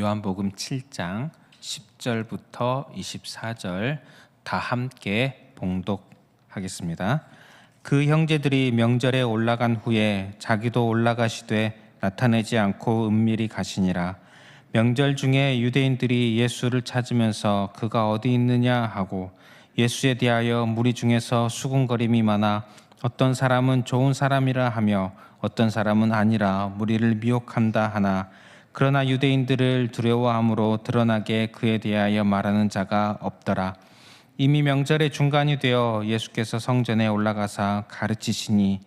요한복음 7장 10절부터 24절 다 함께 봉독하겠습니다. 그 형제들이 명절에 올라간 후에 자기도 올라가시되 나타내지 않고 은밀히 가시니라. 명절 중에 유대인들이 예수를 찾으면서 그가 어디 있느냐 하고 예수에 대하여 무리 중에서 수군거림이 많아 어떤 사람은 좋은 사람이라 하며 어떤 사람은 아니라 무리를 미혹한다 하나 그러나 유대인들을 두려워함으로 드러나게 그에 대하여 말하는 자가 없더라. 이미 명절의 중간이 되어 예수께서 성전에 올라가사 가르치시니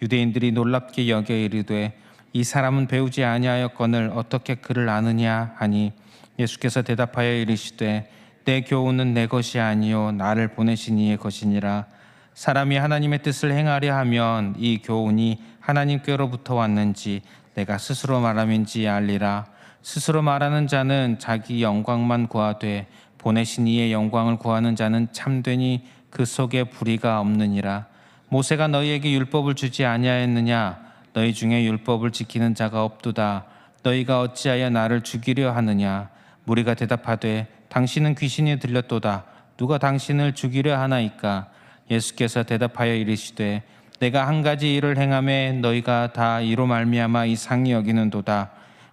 유대인들이 놀랍게 여겨 이르되 이 사람은 배우지 아니하였거늘 어떻게 그를 아느냐 하니 예수께서 대답하여 이르시되 내 교훈은 내 것이 아니요 나를 보내신 이의 것이니라. 사람이 하나님의 뜻을 행하려 하면 이 교훈이 하나님께로부터 왔는지 내가 스스로 말함인지 알리라. 스스로 말하는 자는 자기 영광만 구하되 보내신 이의 영광을 구하는 자는 참되니 그 속에 불의가 없느니라. 모세가 너희에게 율법을 주지 아니하였느냐? 너희 중에 율법을 지키는 자가 없도다. 너희가 어찌하여 나를 죽이려 하느냐? 무리가 대답하되 당신은 귀신이 들렸도다. 누가 당신을 죽이려 하나이까? 예수께서 대답하여 이르시되 내가 한 가지 일을 행하매 너희가 다 이로 말미암아 이상히 여기는도다.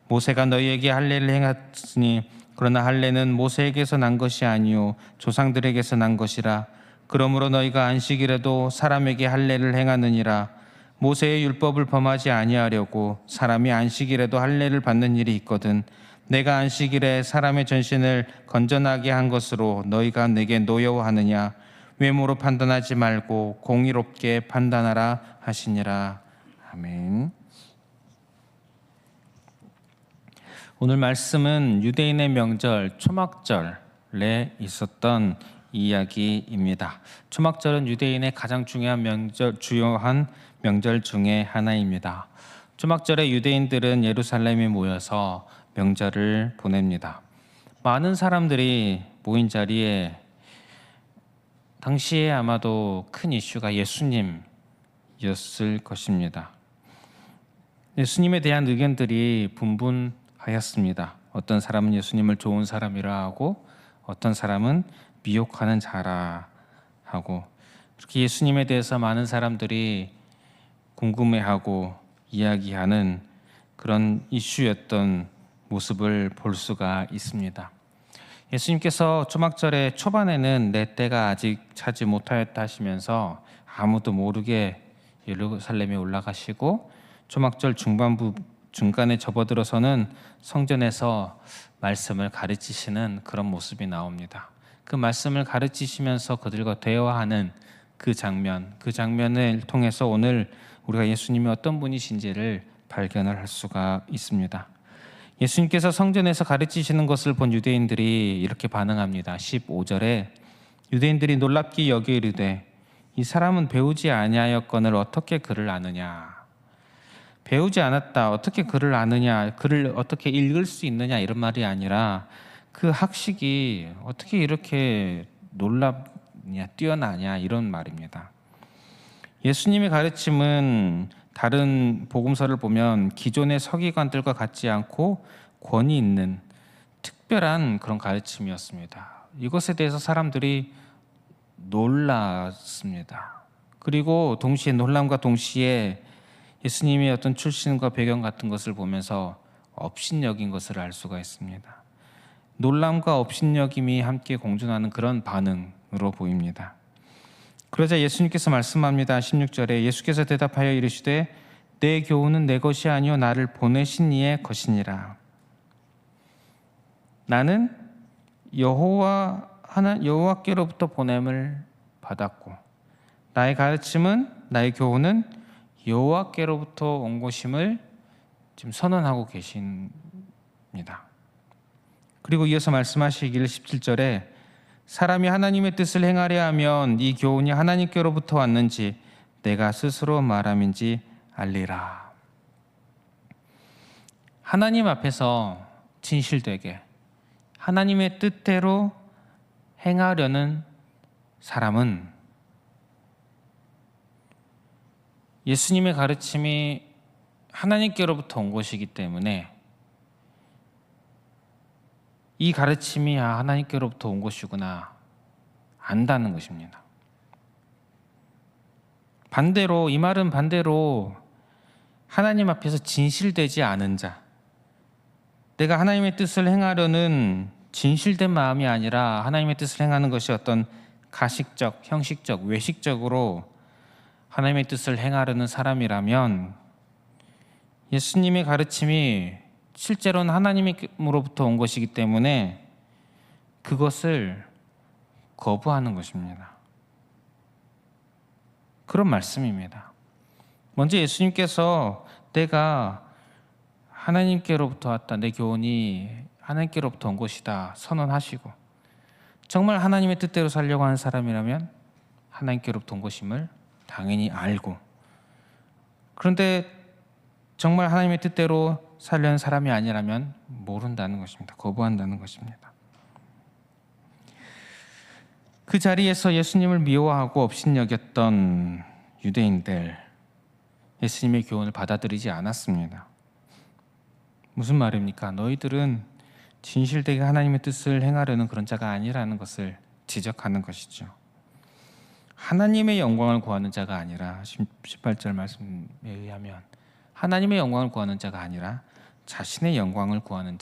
모세가 너희에게 할례를 행했으니 그러나 할례는 모세에게서 난 것이 아니요 조상들에게서 난 것이라. 그러므로 너희가 안식일에도 사람에게 할례를 행하느니라. 모세의 율법을 범하지 아니하려고 사람이 안식일에도 할례를 받는 일이 있거든. 내가 안식일에 사람의 전신을 건전하게 한 것으로 너희가 내게 노여워하느냐? 외모로 판단하지 말고 공의롭게 판단하라 하시니라. 아멘. 오늘 말씀은 유대인의 명절 초막절에 있었던 이야기입니다. 초막절은 유대인의 가장 주요한 명절 중에 하나입니다. 초막절에 유대인들은 예루살렘에 모여서 명절을 보냅니다. 많은 사람들이 모인 자리에 당시에 아마도 큰 이슈가 예수님이었을 것입니다. 예수님에 대한 의견들이 분분하였습니다. 어떤 사람은 예수님을 좋은 사람이라 하고 어떤 사람은 미혹하는 자라 하고 그렇게 예수님에 대해서 많은 사람들이 궁금해하고 이야기하는 그런 이슈였던 모습을 볼 수가 있습니다. 예수님께서 초막절의 초반에는 내 때가 아직 차지 못하였다 하시면서 아무도 모르게 예루살렘에 올라가시고 초막절 중간에 접어들어서는 성전에서 말씀을 가르치시는 그런 모습이 나옵니다. 그 말씀을 가르치시면서 그들과 대화하는 그 장면을 통해서 오늘 우리가 예수님이 어떤 분이신지를 발견을 할 수가 있습니다. 예수님께서 성전에서 가르치시는 것을 본 유대인들이 이렇게 반응합니다. 15절에 유대인들이 놀랍게 여겨 이르되 이 사람은 배우지 아니하였거늘 어떻게 그를 아느냐? 배우지 않았다. 어떻게 그를 아느냐? 그를 어떻게 읽을 수 있느냐? 이런 말이 아니라 그 학식이 어떻게 이렇게 놀랍냐? 뛰어나냐? 이런 말입니다. 예수님의 가르침은 다른 복음서를 보면 기존의 서기관들과 같지 않고 권위 있는 특별한 그런 가르침이었습니다. 이것에 대해서 사람들이 놀랐습니다. 그리고 동시에 놀람과 동시에 예수님의 어떤 출신과 배경 같은 것을 보면서 업신여긴 것을 알 수가 있습니다. 놀람과 업신여김이 함께 공존하는 그런 반응으로 보입니다. 그러자 예수님께서 말씀합니다. 16절에 예수께서 대답하여 이르시되 내 교훈은 내 것이 아니요 나를 보내신 이의 것이니라. 나는 여호와께로부터 보냄을 받았고 나의 가르침은 나의 교훈은 여호와께로부터 온 것임을 지금 선언하고 계십니다. 그리고 이어서 말씀하시기를 17절에 사람이 하나님의 뜻을 행하려 하면 이 교훈이 하나님께로부터 왔는지 내가 스스로 말함인지 알리라. 하나님 앞에서 진실되게 하나님의 뜻대로 행하려는 사람은 예수님의 가르침이 하나님께로부터 온 것이기 때문에 이 가르침이 하나님께로부터 온 것이구나 안다는 것입니다. 반대로, 이 말은 반대로 하나님 앞에서 진실되지 않은 자, 내가 하나님의 뜻을 행하려는 진실된 마음이 아니라 하나님의 뜻을 행하는 것이 어떤 가식적, 형식적, 외식적으로 하나님의 뜻을 행하려는 사람이라면 예수님의 가르침이 실제로는 하나님으로부터 온 것이기 때문에 그것을 거부하는 것입니다. 그런 말씀입니다. 먼저 예수님께서 내가 하나님께로부터 왔다, 내 교훈이 하나님께로부터 온 것이다 선언하시고, 정말 하나님의 뜻대로 살려고 하는 사람이라면 하나님께로부터 온 것임을 당연히 알고, 그런데 정말 하나님의 뜻대로 살려는 사람이 아니라면 모른다는 것입니다. 거부한다는 것입니다. 그 자리에서 예수님을 미워하고 업신여겼던 유대인들, 예수님의 교훈을 받아들이지 않았습니다. 무슨 말입니까? 너희들은 진실되게 하나님의 뜻을 행하려는 그런 자가 아니라는 것을 지적하는 것이죠. 하나님의 영광을 구하는 자가 아니라 18절 말씀에 의하면 하나님의 영광을 구하는 자가 아니라 자신의 영광을 구하는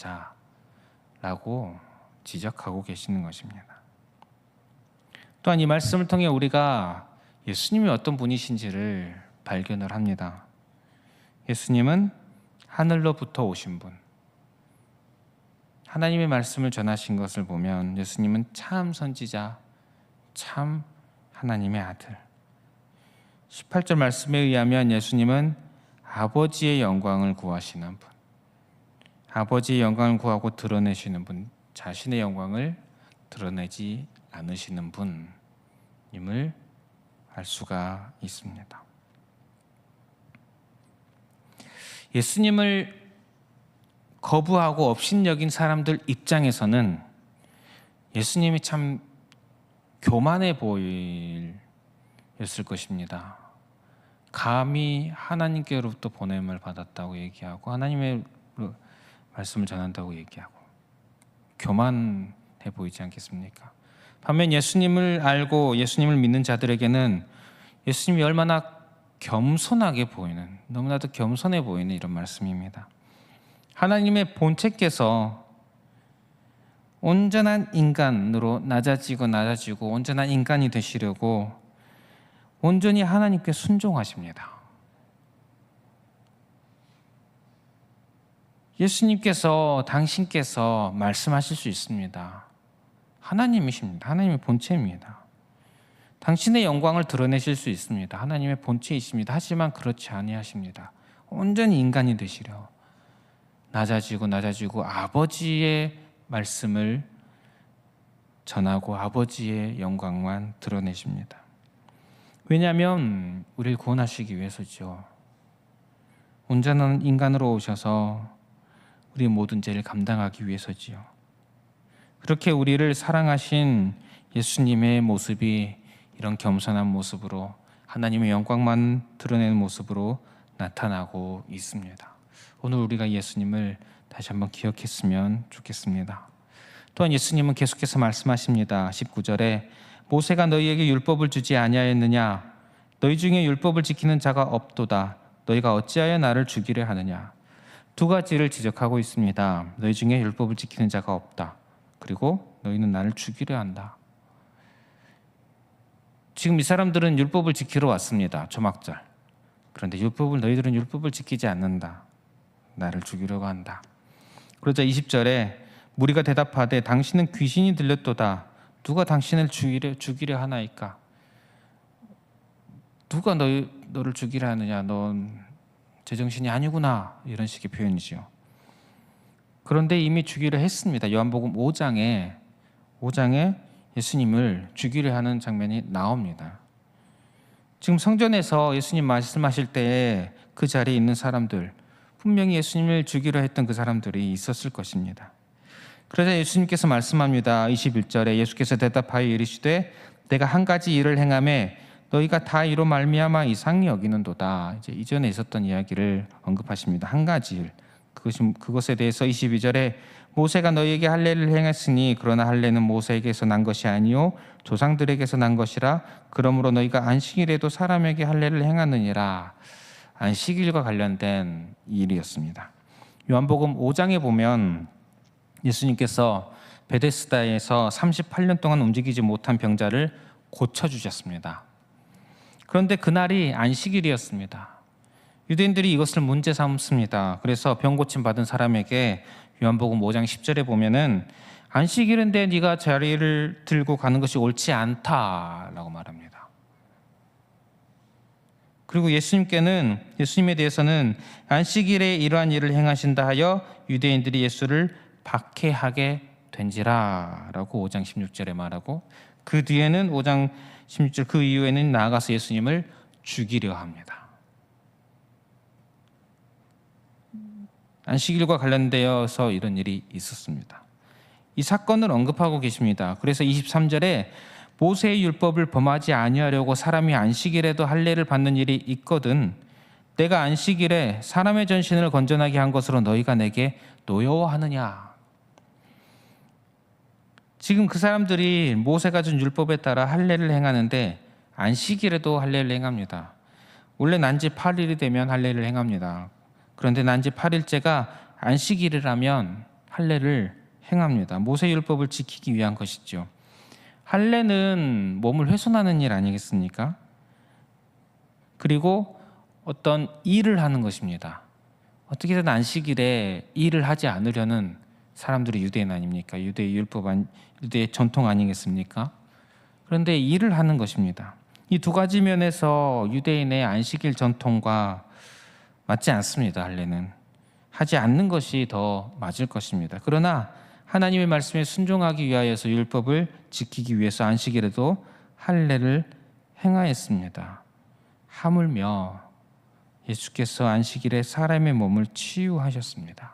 자라고 지적하고 계시는 것입니다. 또한 이 말씀을 통해 우리가 예수님이 어떤 분이신지를 발견을 합니다. 예수님은 하늘로부터 오신 분, 하나님의 말씀을 전하신 것을 보면 예수님은 참 선지자, 참 하나님의 아들. 18절 말씀에 의하면 예수님은 아버지의 영광을 구하시는 분, 아버지의 영광을 구하고 드러내시는 분, 자신의 영광을 드러내지 않으시는 분임을 알 수가 있습니다. 예수님을 거부하고 업신여긴 사람들 입장에서는 예수님이 참 교만해 보였을 것입니다. 감히 하나님께로부터 보냄을 받았다고 얘기하고 하나님의 말씀을 전한다고 얘기하고 교만해 보이지 않겠습니까? 반면 예수님을 알고 예수님을 믿는 자들에게는 예수님이 얼마나 겸손하게 보이는, 너무나도 겸손해 보이는 이런 말씀입니다. 하나님의 본체께서 온전한 인간으로 낮아지고 온전한 인간이 되시려고 온전히 하나님께 순종하십니다. 예수님께서, 당신께서 말씀하실 수 있습니다. 하나님이십니다. 하나님의 본체입니다. 당신의 영광을 드러내실 수 있습니다. 하나님의 본체이십니다. 하지만 그렇지 아니하십니다. 온전히 인간이 되시려 낮아지고 아버지의 말씀을 전하고 아버지의 영광만 드러내십니다. 왜냐하면 우리를 구원하시기 위해서죠. 온전한 인간으로 오셔서 우리 모든 죄를 감당하기 위해서지요. 그렇게 우리를 사랑하신 예수님의 모습이 이런 겸손한 모습으로 하나님의 영광만 드러내는 모습으로 나타나고 있습니다. 오늘 우리가 예수님을 다시 한번 기억했으면 좋겠습니다. 또한 예수님은 계속해서 말씀하십니다. 19절에 모세가 너희에게 율법을 주지 아니하였느냐? 너희 중에 율법을 지키는 자가 없도다. 너희가 어찌하여 나를 죽이려 하느냐? 두 가지를 지적하고 있습니다. 너희 중에 율법을 지키는 자가 없다. 그리고 너희는 나를 죽이려 한다. 지금 이 사람들은 율법을 지키러 왔습니다. 초막절. 그런데 너희들은 율법을 지키지 않는다. 나를 죽이려고 한다. 그러자 20절에 무리가 대답하되 당신은 귀신이 들렸도다. 누가 당신을 죽이려 하나이까? 누가 너를 죽이려 하느냐? 넌 제정신이 아니구나. 이런 식의 표현이죠. 그런데 이미 죽이려 했습니다. 요한복음 5장에 예수님을 죽이려 하는 장면이 나옵니다. 지금 성전에서 예수님 말씀하실 때에 그 자리에 있는 사람들, 분명히 예수님을 죽이려 했던 그 사람들이 있었을 것입니다. 그러자 예수님께서 말씀합니다. 21절에 예수께서 대답하여 이르시되 내가 한 가지 일을 행하매 너희가 다 이로 말미암아 이상히 여기는도다. 이제 이전에 있었던 이야기를 언급하십니다. 한 가지 일. 그것에 대해서 22절에 모세가 너희에게 할례를 행했으니 그러나 할례는 모세에게서 난 것이 아니요 조상들에게서 난 것이라. 그러므로 너희가 안식일에도 사람에게 할례를 행하느니라. 안식일과 관련된 일이었습니다. 요한복음 5장에 보면 예수님께서 베데스다에서 38년 동안 움직이지 못한 병자를 고쳐주셨습니다. 그런데 그날이 안식일이었습니다. 유대인들이 이것을 문제 삼습니다. 그래서 병 고침 받은 사람에게 요한복음 5장 10절에 보면은 안식일인데 네가 자리를 들고 가는 것이 옳지 않다라고 말합니다. 그리고 예수님에 대해서는 안식일에 이러한 일을 행하신다 하여 유대인들이 예수를 박해하게 된지라라고 5장 16절에 말하고, 그 뒤에는 5장 16절 그 이후에는 나아가서 예수님을 죽이려 합니다. 안식일과 관련되어서 이런 일이 있었습니다. 이 사건을 언급하고 계십니다. 그래서 23절에 모세의 율법을 범하지 아니하려고 사람이 안식일에도 할례를 받는 일이 있거든 내가 안식일에 사람의 전신을 건전하게 한 것으로 너희가 내게 노여워하느냐. 지금 그 사람들이 모세가 준 율법에 따라 할례를 행하는데 안식일에도 할례를 행합니다. 원래 난지 8일이 되면 할례를 행합니다. 그런데 난지 8일째가 안식일이라면 할례를 행합니다. 모세 율법을 지키기 위한 것이죠. 할례는 몸을 훼손하는 일 아니겠습니까? 그리고 어떤 일을 하는 것입니다. 어떻게든 안식일에 일을 하지 않으려는 사람들이 유대인 아닙니까? 유대의 율법, 유대의 전통 아니겠습니까? 그런데 일을 하는 것입니다. 이 두 가지 면에서 유대인의 안식일 전통과 맞지 않습니다. 할례는 하지 않는 것이 더 맞을 것입니다. 그러나 하나님의 말씀에 순종하기 위하여서 율법을 지키기 위해서 안식일에도 할례를 행하였습니다. 하물며 예수께서 안식일에 사람의 몸을 치유하셨습니다.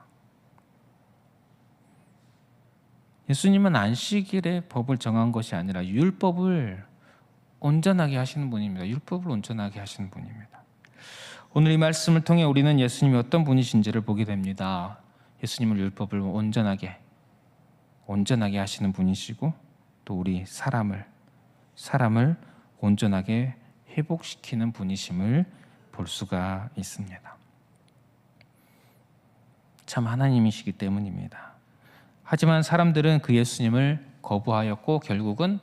예수님은 안식일에 법을 정한 것이 아니라 율법을 온전하게 하시는 분입니다. 율법을 온전하게 하시는 분입니다. 오늘 이 말씀을 통해 우리는 예수님이 어떤 분이신지를 보게 됩니다. 예수님은 율법을 온전하게 하시는 분이시고 또 우리 사람을 온전하게 회복시키는 분이심을 볼 수가 있습니다. 참 하나님이시기 때문입니다. 하지만 사람들은 그 예수님을 거부하였고 결국은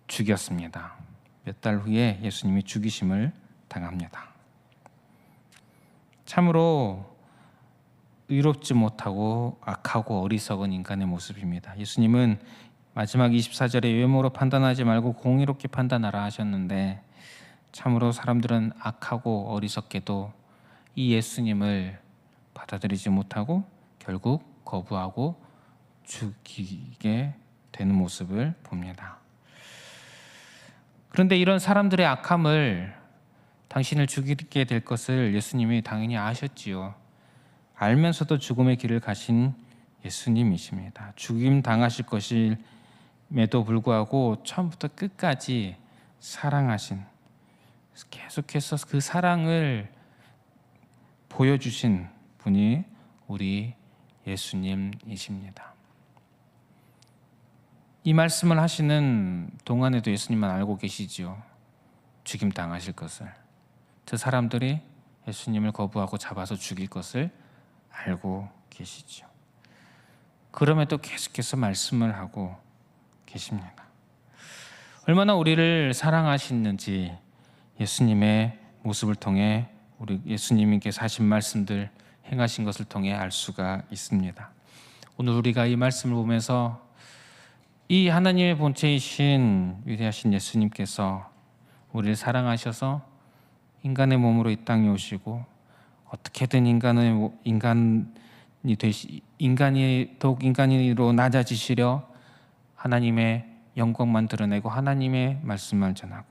죽였습니다. 몇 달 후에 예수님이 죽이심을 당합니다. 참으로 의롭지 못하고 악하고 어리석은 인간의 모습입니다. 예수님은 마지막 24절에 외모로 판단하지 말고 공의롭게 판단하라 하셨는데 참으로 사람들은 악하고 어리석게도 이 예수님을 받아들이지 못하고 결국 거부하고 죽이게 되는 모습을 봅니다. 그런데 이런 사람들의 악함을 당신을 죽이게 될 것을 예수님이 당연히 아셨지요. 알면서도 죽음의 길을 가신 예수님이십니다. 죽임 당하실 것임에도 불구하고 처음부터 끝까지 사랑하신, 계속해서 그 사랑을 보여주신 분이 우리 예수님이십니다. 이 말씀을 하시는 동안에도 예수님은 알고 계시지요. 죽임 당하실 것을. 저 사람들이 예수님을 거부하고 잡아서 죽일 것을 알고 계시죠. 그럼에도 계속해서 말씀을 하고 계십니다. 얼마나 우리를 사랑하시는지 예수님의 모습을 통해 우리 예수님께서 하신 말씀들 행하신 것을 통해 알 수가 있습니다. 오늘 우리가 이 말씀을 보면서 이 하나님의 본체이신 위대하신 예수님께서 우리를 사랑하셔서 인간의 몸으로 이 땅에 오시고 어떻게든 더욱 인간으로 낮아지시려 하나님의 영광만 드러내고 하나님의 말씀만 전하고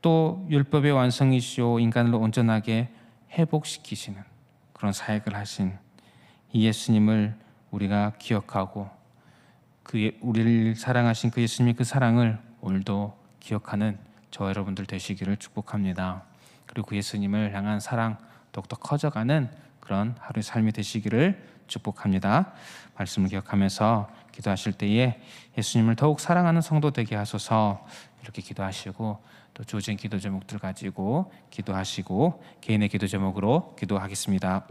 또 율법의 완성이시오 인간을 온전하게 회복시키시는 그런 사역을 하신 이 예수님을 우리가 기억하고 우리를 사랑하신 그 예수님의 그 사랑을 오늘도 기억하는 저와 여러분들 되시기를 축복합니다. 그리고 그 예수님을 향한 사랑 더욱더 커져가는 그런 하루의 삶이 되시기를 축복합니다. 말씀을 기억하면서 기도하실 때에 예수님을 더욱 사랑하는 성도 되게 하소서 이렇게 기도하시고 또 주어진 기도 제목들 가지고 기도하시고 개인의 기도 제목으로 기도하겠습니다.